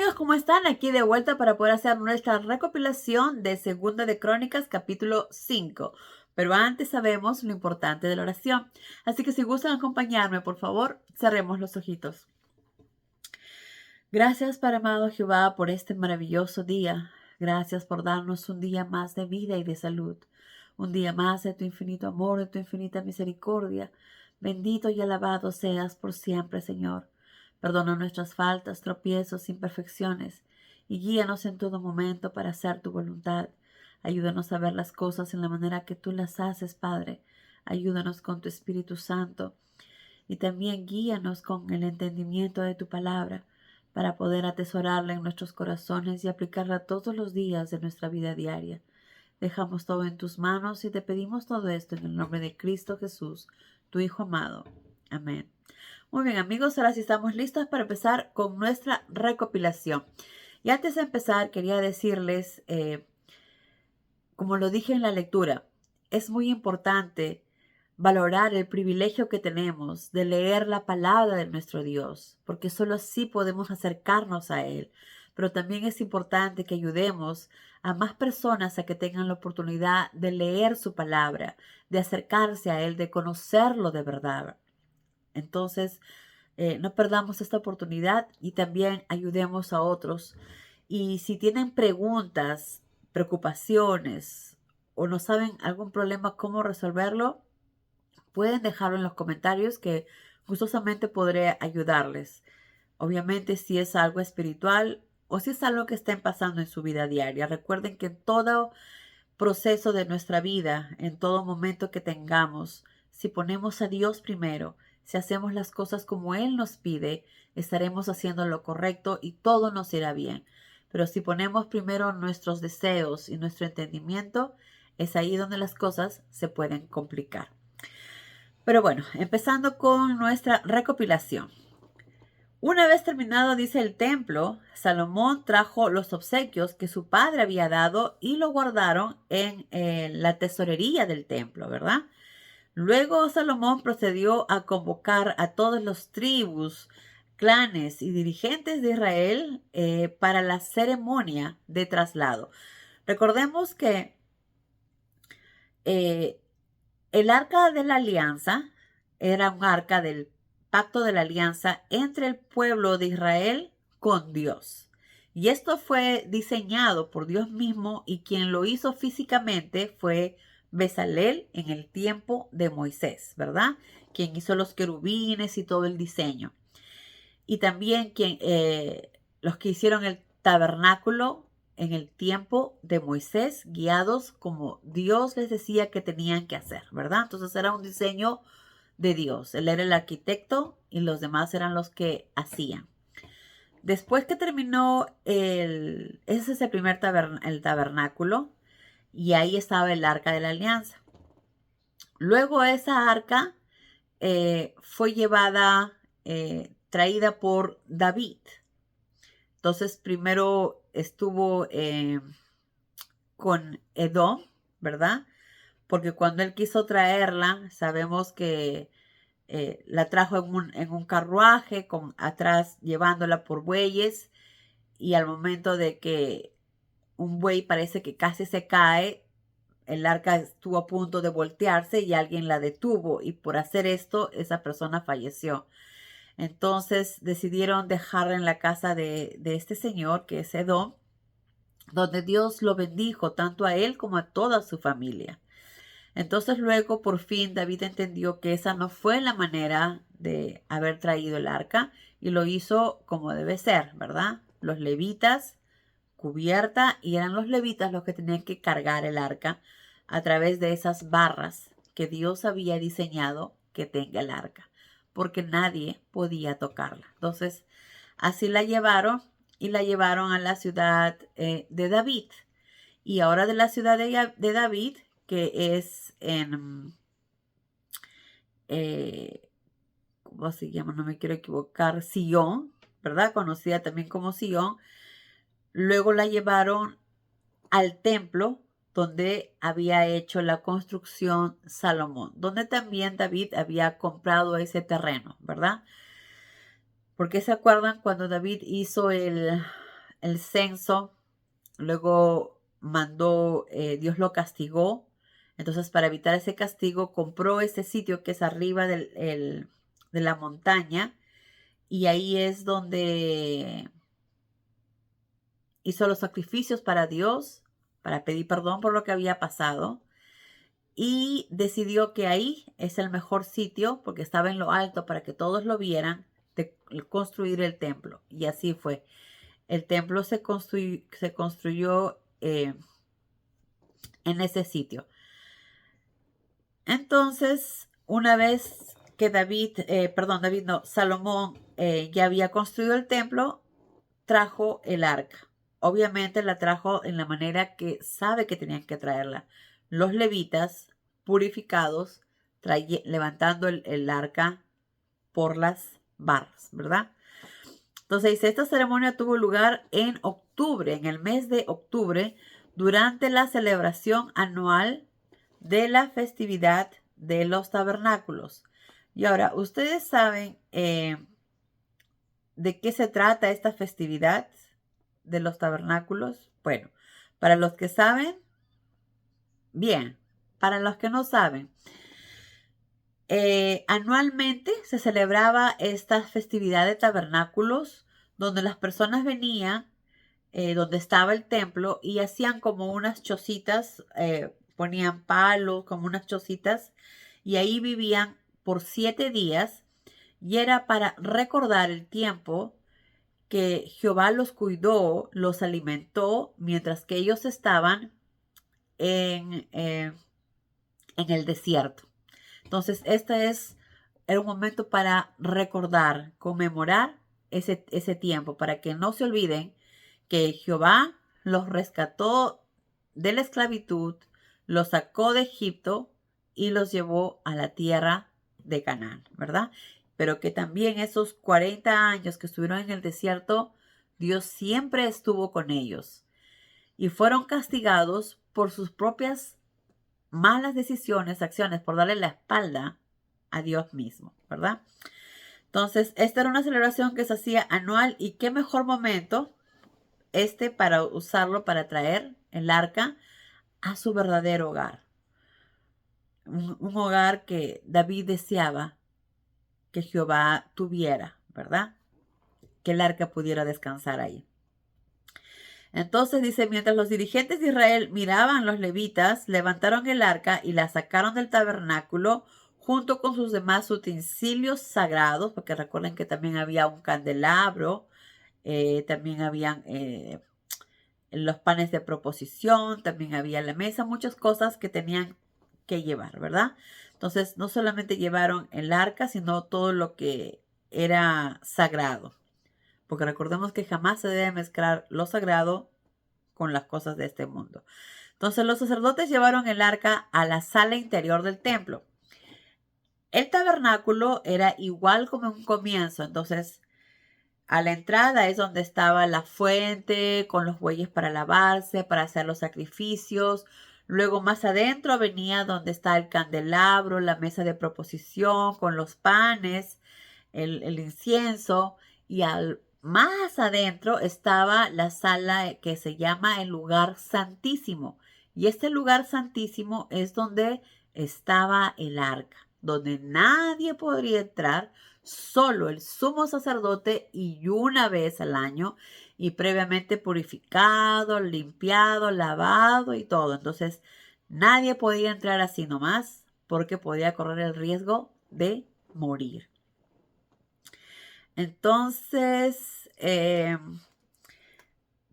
amigos, ¿cómo están? Aquí de vuelta para poder hacer nuestra recopilación de Segunda de Crónicas, capítulo 5. Pero antes sabemos lo importante de la oración. Así que si gustan acompañarme, por favor, cerremos los ojitos. Gracias, Padre amado Jehová, por este maravilloso día. Gracias por darnos un día más de vida y de salud. Un día más de tu infinito amor, de tu infinita misericordia. Bendito y alabado seas por siempre, Señor. Perdona nuestras faltas, tropiezos, imperfecciones y guíanos en todo momento para hacer tu voluntad. Ayúdanos a ver las cosas en la manera que tú las haces, Padre. Ayúdanos con tu Espíritu Santo y también guíanos con el entendimiento de tu palabra para poder atesorarla en nuestros corazones y aplicarla todos los días de nuestra vida diaria. Dejamos todo en tus manos y te pedimos todo esto en el nombre de Cristo Jesús, tu Hijo amado. Amén. Muy bien, amigos, ahora sí estamos listos para empezar con nuestra recopilación. Y antes de empezar, quería decirles, como lo dije en la lectura, es muy importante valorar el privilegio que tenemos de leer la palabra de nuestro Dios, porque solo así podemos acercarnos a Él. Pero también es importante que ayudemos a más personas a que tengan la oportunidad de leer su palabra, de acercarse a Él, de conocerlo de verdad. Entonces, no perdamos esta oportunidad y también ayudemos a otros. Y si tienen preguntas, preocupaciones o no saben algún problema, cómo resolverlo, pueden dejarlo en los comentarios que gustosamente podré ayudarles. Obviamente si es algo espiritual o si es algo que estén pasando en su vida diaria. Recuerden que en todo proceso de nuestra vida, en todo momento que tengamos, si ponemos a Dios primero, si hacemos las cosas como Él nos pide, estaremos haciendo lo correcto y todo nos irá bien. Pero si ponemos primero nuestros deseos y nuestro entendimiento, es ahí donde las cosas se pueden complicar. Pero bueno, empezando con nuestra recopilación. Una vez terminado, dice, el templo, Salomón trajo los obsequios que su padre había dado y lo guardaron en la tesorería del templo, ¿verdad? Luego Salomón procedió a convocar a todos los tribus, clanes y dirigentes de Israel para la ceremonia de traslado. Recordemos que eh, el arca de la alianza era un arca del pacto de la alianza entre el pueblo de Israel con Dios. Y esto fue diseñado por Dios mismo y quien lo hizo físicamente fue Bezalel en el tiempo de Moisés, ¿verdad? Quien hizo los querubines y todo el diseño. Y también los que hicieron el tabernáculo en el tiempo de Moisés, guiados como Dios les decía que tenían que hacer, ¿verdad? Entonces era un diseño de Dios. Él era el arquitecto y los demás eran los que hacían. Después que terminó ese es el primer el tabernáculo y ahí estaba el arca de la alianza. Luego esa arca fue traída por David. Entonces primero estuvo con Edom, ¿verdad? Porque cuando él quiso traerla, sabemos que la trajo en un carruaje, atrás llevándola por bueyes, y al momento de que un buey parece que casi se cae, el arca estuvo a punto de voltearse y alguien la detuvo, y por hacer esto, esa persona falleció. Entonces decidieron dejarla en la casa de este señor, que es Edom, donde Dios lo bendijo tanto a él como a toda su familia. Entonces luego por fin David entendió que esa no fue la manera de haber traído el arca y lo hizo como debe ser, ¿verdad? Los levitas, cubierta, y eran los levitas los que tenían que cargar el arca a través de esas barras que Dios había diseñado que tenga el arca, porque nadie podía tocarla. Entonces así la llevaron y la llevaron a la ciudad de David. Y ahora de la ciudad de David, que es en, ¿cómo se llama? No me quiero equivocar, Sion, ¿verdad? Conocida también como Sion. Luego la llevaron al templo donde había hecho la construcción Salomón, donde también David había comprado ese terreno, ¿verdad? Porque se acuerdan cuando David hizo el censo, luego mandó, Dios lo castigó. Entonces, para evitar ese castigo, compró ese sitio que es arriba de la montaña, y ahí es donde hizo los sacrificios para Dios, para pedir perdón por lo que había pasado, y decidió que ahí es el mejor sitio, porque estaba en lo alto para que todos lo vieran, de construir el templo. Y así fue. El templo se construyó en ese sitio. Entonces, una vez que Salomón ya había construido el templo, trajo el arca. Obviamente la trajo en la manera que sabe que tenían que traerla. Los levitas purificados, levantando el arca por las barras, ¿verdad? Entonces dice, esta ceremonia tuvo lugar en octubre, en el mes de octubre, durante la celebración anual de la festividad de los tabernáculos. Y ahora, ¿ustedes saben de qué se trata esta festividad de los tabernáculos? Bueno, para los que saben, bien. Para los que no saben, anualmente se celebraba esta festividad de tabernáculos, donde las personas venían, donde estaba el templo, y hacían como unas chocitas, ponían palos, como unas chocitas, y ahí vivían por 7 días, y era para recordar el tiempo que Jehová los cuidó, los alimentó, mientras que ellos estaban en el desierto. Entonces, era un momento para recordar, conmemorar ese tiempo, para que no se olviden que Jehová los rescató de la esclavitud, los sacó de Egipto y los llevó a la tierra de Canaán, ¿verdad? Pero que también esos 40 años que estuvieron en el desierto, Dios siempre estuvo con ellos y fueron castigados por sus propias malas decisiones, acciones, por darle la espalda a Dios mismo, ¿verdad? Entonces, esta era una celebración que se hacía anual, y qué mejor momento para usarlo para traer el arca a su verdadero hogar. Un hogar que David deseaba que Jehová tuviera, ¿verdad? Que el arca pudiera descansar ahí. Entonces dice, mientras los dirigentes de Israel miraban, los levitas levantaron el arca y la sacaron del tabernáculo junto con sus demás utensilios sagrados, porque recuerden que también había un candelabro, también habían los panes de proposición, también había la mesa, muchas cosas que tenían que llevar, ¿verdad? Entonces no solamente llevaron el arca, sino todo lo que era sagrado, porque recordemos que jamás se debe mezclar lo sagrado con las cosas de este mundo. Entonces los sacerdotes llevaron el arca a la sala interior del templo. El tabernáculo era igual como en un comienzo. Entonces, a la entrada es donde estaba la fuente con los bueyes para lavarse, para hacer los sacrificios. Luego más adentro venía donde está el candelabro, la mesa de proposición con los panes, el incienso, y más adentro estaba la sala que se llama el lugar santísimo. Y este lugar santísimo es donde estaba el arca, donde nadie podría entrar, solo el sumo sacerdote, y una vez al año, y previamente purificado, limpiado, lavado y todo. Entonces nadie podía entrar así nomás, porque podía correr el riesgo de morir. Entonces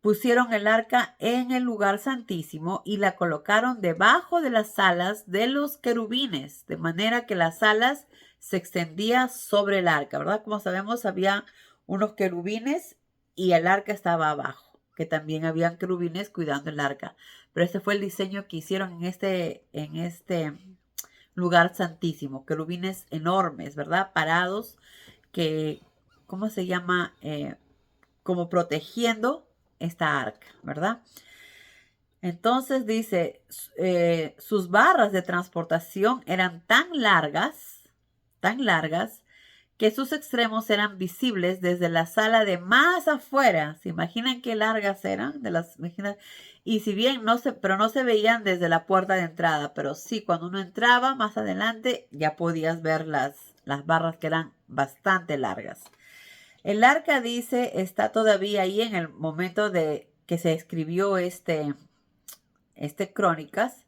pusieron el arca en el lugar santísimo y la colocaron debajo de las alas de los querubines, de manera que las alas se extendían sobre el arca, ¿verdad? Como sabemos, había unos querubines y el arca estaba abajo, que también habían querubines cuidando el arca. Pero este fue el diseño que hicieron en este lugar santísimo, querubines enormes, ¿verdad? Parados, que, ¿cómo se llama? Como protegiendo esta arca, ¿verdad? Entonces dice, sus barras de transportación eran tan largas, que sus extremos eran visibles desde la sala de más afuera. ¿Se imaginan qué largas eran? Y si bien pero no se veían desde la puerta de entrada, pero sí, cuando uno entraba más adelante ya podías ver las barras que eran bastante largas. El arca, dice, está todavía ahí en el momento de que se escribió este Crónicas.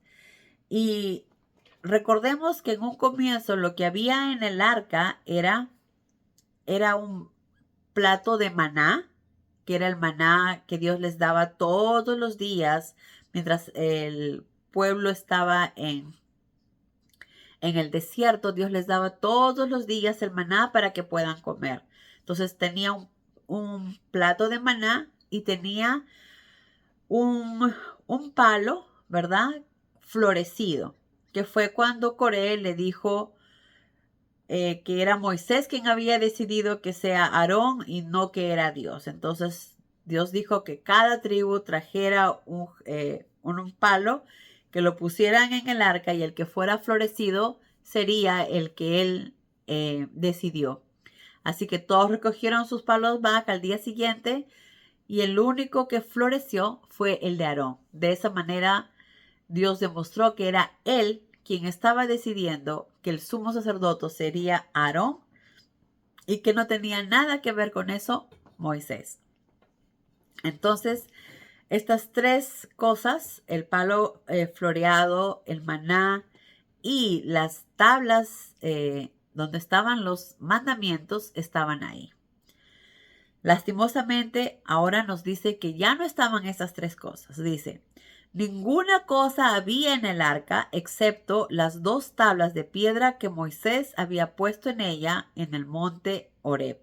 Y recordemos que en un comienzo lo que había en el arca era un plato de maná, que era el maná que Dios les daba todos los días mientras el pueblo estaba en el desierto. Dios les daba todos los días el maná para que puedan comer. Entonces tenía un plato de maná y tenía un palo, ¿verdad? Florecido, que fue cuando Coré le dijo que era Moisés quien había decidido que sea Aarón y no que era Dios. Entonces Dios dijo que cada tribu trajera un palo, que lo pusieran en el arca y el que fuera florecido sería el que él decidió. Así que todos recogieron sus palos vaca al día siguiente y el único que floreció fue el de Aarón. De esa manera Dios demostró que era él quien estaba decidiendo que el sumo sacerdote sería Aarón y que no tenía nada que ver con eso Moisés. Entonces, estas tres cosas, el palo floreado, el maná y las tablas donde estaban los mandamientos, estaban ahí. Lastimosamente, ahora nos dice que ya no estaban esas tres cosas. Dice, ninguna cosa había en el arca excepto las dos tablas de piedra que Moisés había puesto en ella en el monte Horeb.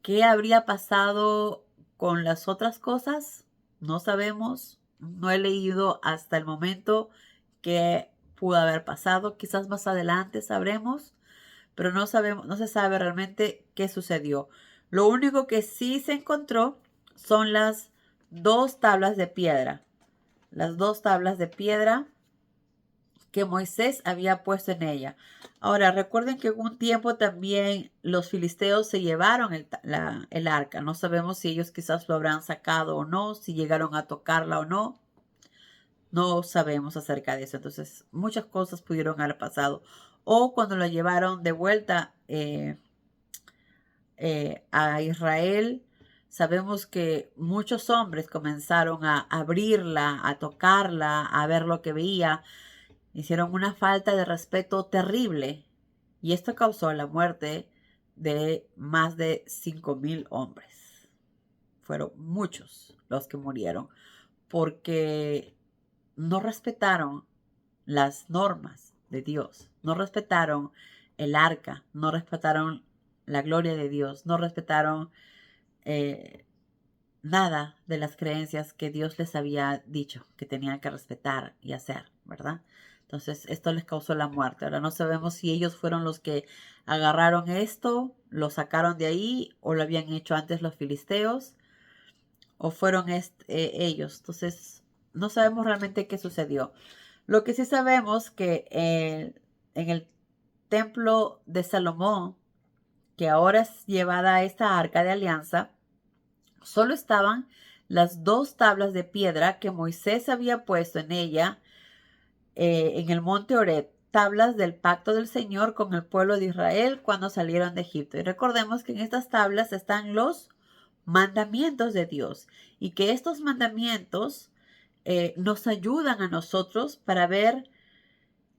¿Qué habría pasado con las otras cosas? No sabemos. No he leído hasta el momento qué pudo haber pasado. Quizás más adelante sabremos, pero no sabemos, no se sabe realmente qué sucedió. Lo único que sí se encontró son las dos tablas de piedra. Las dos tablas de piedra que Moisés había puesto en ella. Ahora, recuerden que en un tiempo también los filisteos se llevaron el arca. No sabemos si ellos quizás lo habrán sacado o no, si llegaron a tocarla o no. No sabemos acerca de eso. Entonces, muchas cosas pudieron haber pasado. O cuando lo llevaron de vuelta a Israel, sabemos que muchos hombres comenzaron a abrirla, a tocarla, a ver lo que veía. Hicieron una falta de respeto terrible y esto causó la muerte de más de 5,000 hombres. Fueron muchos los que murieron porque no respetaron las normas de Dios, no respetaron el arca, no respetaron la gloria de Dios, no respetaron nada de las creencias que Dios les había dicho que tenían que respetar y hacer, ¿verdad? Entonces esto les causó la muerte. Ahora no sabemos si ellos fueron los que agarraron esto, lo sacaron de ahí o lo habían hecho antes los filisteos o fueron ellos. Entonces no sabemos realmente qué sucedió. Lo que sí sabemos que en el templo de Salomón, que ahora es llevada a esta arca de alianza, solo estaban las dos tablas de piedra que Moisés había puesto en ella en el monte Horeb, tablas del pacto del Señor con el pueblo de Israel cuando salieron de Egipto. Y recordemos que en estas tablas están los mandamientos de Dios y que estos mandamientos nos ayudan a nosotros para ver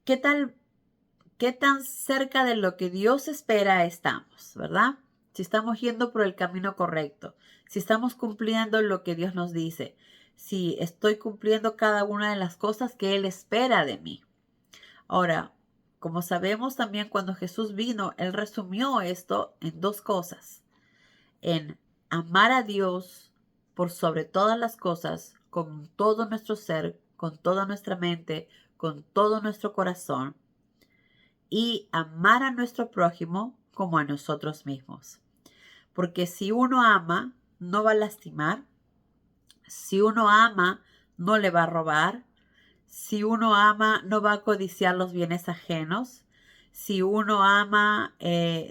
qué tan cerca de lo que Dios espera estamos, ¿verdad? Si estamos yendo por el camino correcto, si estamos cumpliendo lo que Dios nos dice, si estoy cumpliendo cada una de las cosas que Él espera de mí. Ahora, como sabemos también cuando Jesús vino, Él resumió esto en dos cosas: en amar a Dios por sobre todas las cosas, con todo nuestro ser, con toda nuestra mente, con todo nuestro corazón, y amar a nuestro prójimo como a nosotros mismos. Porque si uno ama, no va a lastimar. Si uno ama, no le va a robar. Si uno ama, no va a codiciar los bienes ajenos. Si uno ama,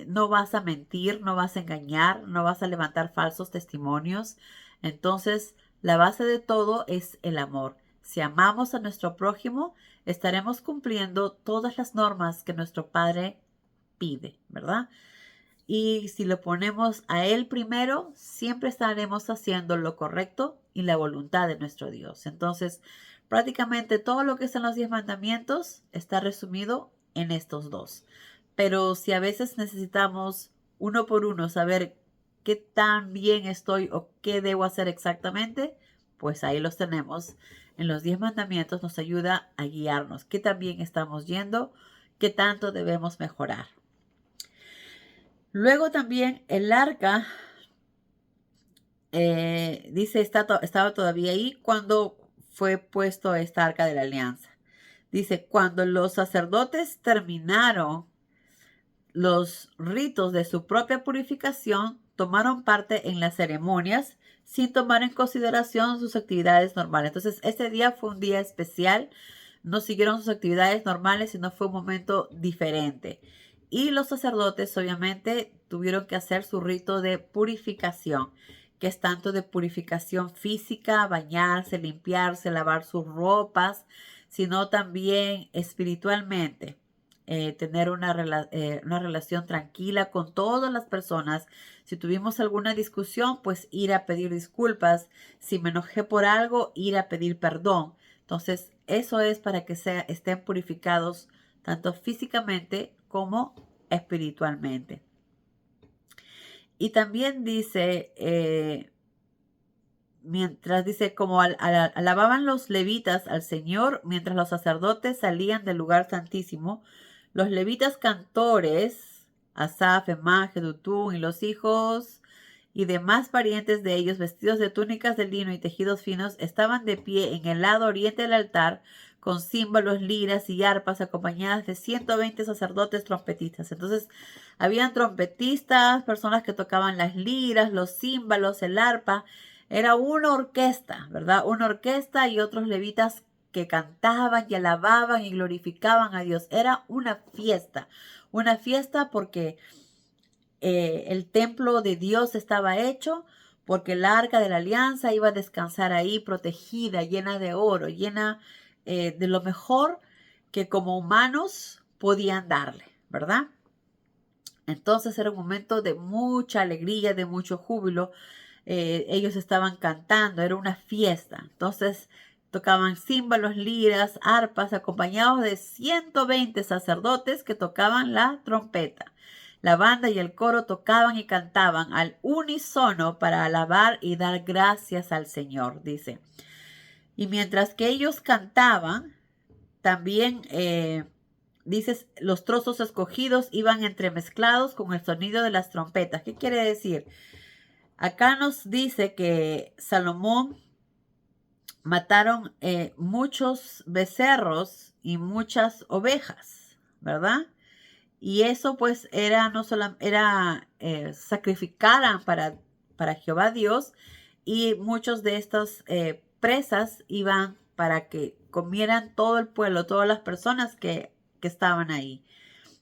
no vas a mentir, no vas a engañar, no vas a levantar falsos testimonios. Entonces, la base de todo es el amor. Si amamos a nuestro prójimo, estaremos cumpliendo todas las normas que nuestro Padre pide, ¿verdad? Y si lo ponemos a Él primero, siempre estaremos haciendo lo correcto y la voluntad de nuestro Dios. Entonces, prácticamente todo lo que están los 10 mandamientos está resumido en estos dos. Pero si a veces necesitamos uno por uno saber qué tan bien estoy o qué debo hacer exactamente, pues ahí los tenemos. En los 10 mandamientos nos ayuda a guiarnos. ¿Qué tan bien estamos yendo? ¿Qué tanto debemos mejorar? Luego también el arca, dice, estaba todavía ahí cuando fue puesto esta arca de la alianza. Dice, cuando los sacerdotes terminaron los ritos de su propia purificación, tomaron parte en las ceremonias sin tomar en consideración sus actividades normales. Entonces, ese día fue un día especial. No siguieron sus actividades normales, sino fue un momento diferente. Y los sacerdotes, obviamente, tuvieron que hacer su rito de purificación, que es tanto de purificación física, bañarse, limpiarse, lavar sus ropas, sino también espiritualmente tener una relación tranquila con todas las personas. Si tuvimos alguna discusión, pues ir a pedir disculpas. Si me enojé por algo, ir a pedir perdón. Entonces, eso es para que estén purificados tanto físicamente como espiritualmente. Y también dice, mientras dice, como alababan los levitas al Señor, mientras los sacerdotes salían del lugar santísimo, los levitas cantores, Asaf, Emán, Jedutún y los hijos y demás parientes de ellos, vestidos de túnicas de lino y tejidos finos, estaban de pie en el lado oriente del altar, con címbalos, liras y arpas, acompañadas de 120 sacerdotes trompetistas. Entonces, habían trompetistas, personas que tocaban las liras, los címbalos, el arpa. Era una orquesta, ¿verdad? Una orquesta y otros levitas que cantaban y alababan y glorificaban a Dios. Era una fiesta porque el templo de Dios estaba hecho, porque el arca de la alianza iba a descansar ahí protegida, llena de oro, llena de lo mejor que como humanos podían darle, ¿verdad? Entonces era un momento de mucha alegría, de mucho júbilo. Ellos estaban cantando, era una fiesta. Entonces tocaban címbalos, liras, arpas, acompañados de 120 sacerdotes que tocaban la trompeta. La banda y el coro tocaban y cantaban al unísono para alabar y dar gracias al Señor, dice. Y mientras que ellos cantaban, también dices, los trozos escogidos iban entremezclados con el sonido de las trompetas. ¿Qué quiere decir? Acá nos dice que Salomón mataron muchos becerros y muchas ovejas, ¿verdad? Y eso pues era no solo era sacrificaran para Jehová Dios, y muchos de estas presas iban para que comieran todo el pueblo, todas las personas que estaban ahí.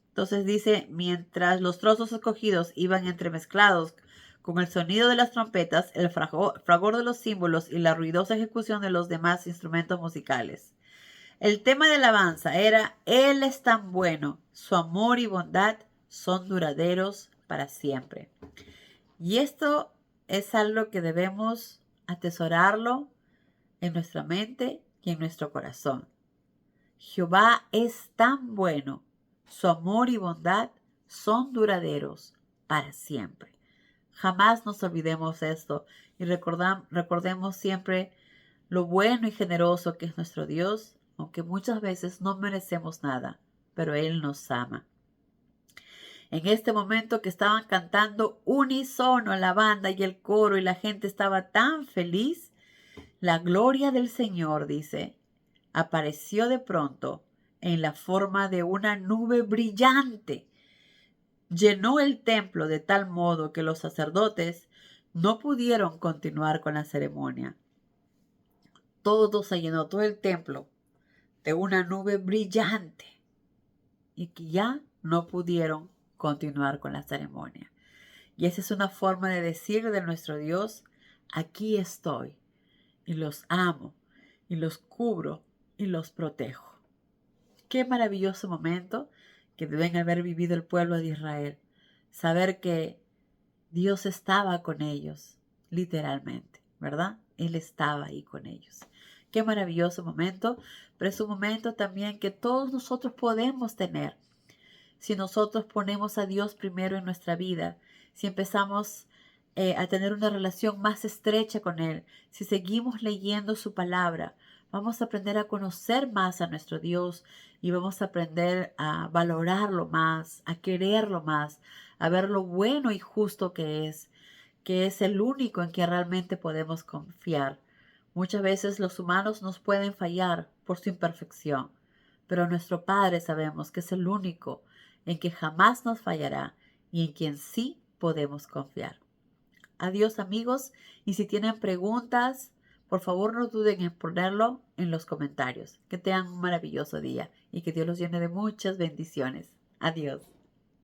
Entonces dice, mientras los trozos escogidos iban entremezclados con el sonido de las trompetas, el fragor de los símbolos y la ruidosa ejecución de los demás instrumentos musicales. El tema de alabanza era, Él es tan bueno, su amor y bondad son duraderos para siempre. Y esto es algo que debemos atesorarlo en nuestra mente y en nuestro corazón. Jehová es tan bueno, su amor y bondad son duraderos para siempre. Jamás nos olvidemos esto y recordemos siempre lo bueno y generoso que es nuestro Dios, aunque muchas veces no merecemos nada, pero Él nos ama. En este momento que estaban cantando unísono la banda y el coro y la gente estaba tan feliz, la gloria del Señor, dice, apareció de pronto en la forma de una nube brillante. Llenó el templo de tal modo que los sacerdotes no pudieron continuar con la ceremonia. Todo se llenó, todo el templo, de una nube brillante y que ya no pudieron continuar con la ceremonia. Y esa es una forma de decir de nuestro Dios, aquí estoy, y los amo, y los cubro, y los protejo. Qué maravilloso momento que deben haber vivido el pueblo de Israel. Saber que Dios estaba con ellos, literalmente, ¿verdad? Él estaba ahí con ellos. Qué maravilloso momento, pero es un momento también que todos nosotros podemos tener. Si nosotros ponemos a Dios primero en nuestra vida, si empezamos a tener una relación más estrecha con Él, si seguimos leyendo su palabra, vamos a aprender a conocer más a nuestro Dios y vamos a aprender a valorarlo más, a quererlo más, a ver lo bueno y justo que es el único en que realmente podemos confiar. Muchas veces los humanos nos pueden fallar por su imperfección, pero nuestro Padre sabemos que es el único en que jamás nos fallará y en quien sí podemos confiar. Adiós amigos, y si tienen preguntas, por favor no duden en ponerlo en los comentarios. Que tengan un maravilloso día y que Dios los llene de muchas bendiciones. Adiós.